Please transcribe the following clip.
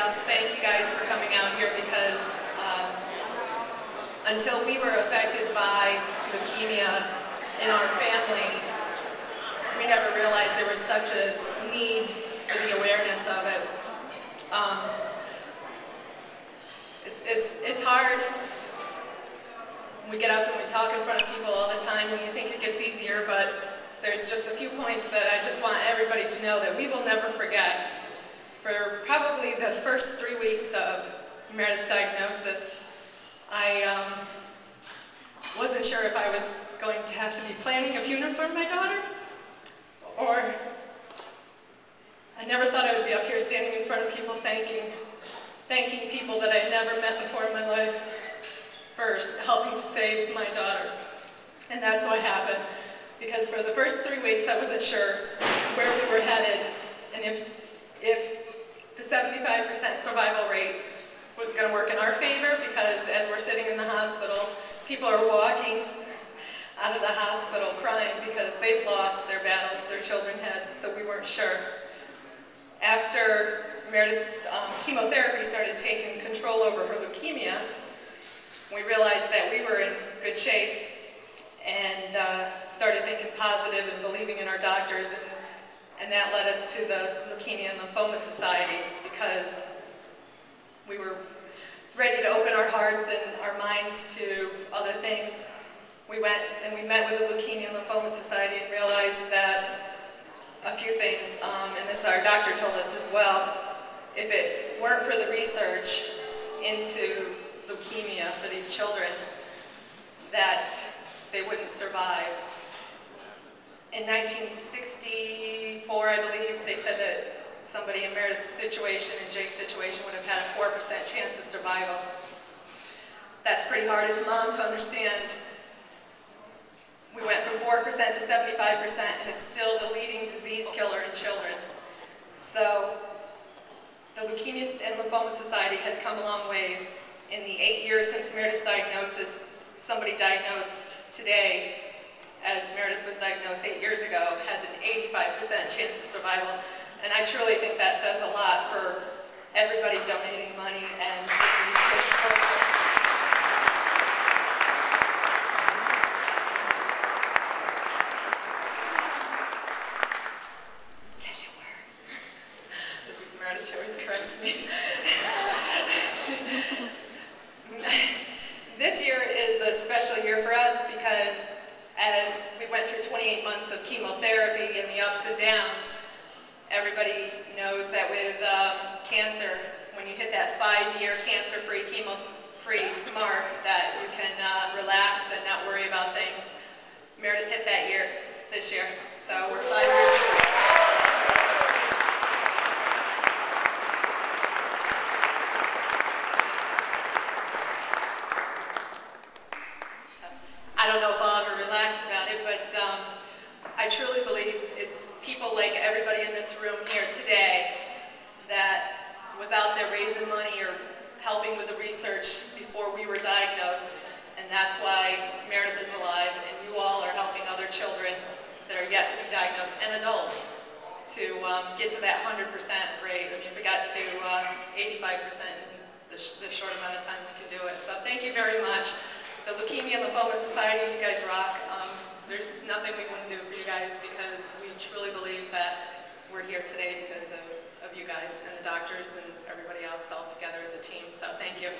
else, thank you guys for coming out here because until we were affected by leukemia in our family, we never realized there was such a need for the awareness of it. It's hard. We get up and we talk in front of people all the time and you think it gets easier, but there's just a few points that I just want everybody to know that we will never forget. For probably the first 3 weeks of Meredith's diagnosis, I wasn't sure if I was going to have to be planning a funeral for my daughter, or I never thought I would be up here standing in front of people thanking people that I'd never met before in my life for helping to save my daughter. And that's what happened, because for the first 3 weeks I wasn't sure where we were headed and if the 75% survival rate was going to work in our favor, because as we're sitting in the hospital, people are walking out of the hospital crying because they've lost their battles their children had, so we weren't sure. After Meredith's chemotherapy started taking control over her leukemia, we realized that we were in good shape and started thinking positive and believing in our doctors, and that led us to the Leukemia and Lymphoma Society, because we were ready to open our hearts and our minds to other things. We went and we met with the Leukemia and Lymphoma Society and realized that a few things, and this our doctor told us as well, if it weren't for the research into leukemia for these children, that they wouldn't survive. In 1964, I believe, they said that somebody in Meredith's situation and Jake's situation would have had a 4% chance of survival. That's pretty hard as a mom to understand. We went from 4% to 75%, and it's still the leading disease killer in children. So the Leukemia and Lymphoma Society has come a long ways. In the 8 years since Meredith's diagnosis, somebody diagnosed today, as Meredith was diagnosed 8 years ago, has an 85% chance of survival. And I truly think that says a lot for everybody donating money and these kids forward. Yes, you were. This is Meredith, she always corrects me. This year is a special year for us because as we went through 28 months of chemotherapy and the ups and downs, everybody knows that with cancer, when you hit that 5-year cancer-free, chemo-free mark, that you can relax and not worry about things. Meredith hit that this year, so we're 5 years. I don't know if I'll ever relax about it, but I truly believe it's people like everybody in this room here today that was out there raising money or helping with the research before we were diagnosed, and that's why Meredith is alive, and you all are helping other children that are yet to be diagnosed, and adults, to get to that 100% rate. I mean, we got to 85% in the short amount of time we could do it. So thank you very much. The Leukemia and Lymphoma Society, you guys rock. There's nothing we wouldn't do for you guys, because we truly believe that we're here today because of you guys and the doctors and everybody else all together as a team. So thank you.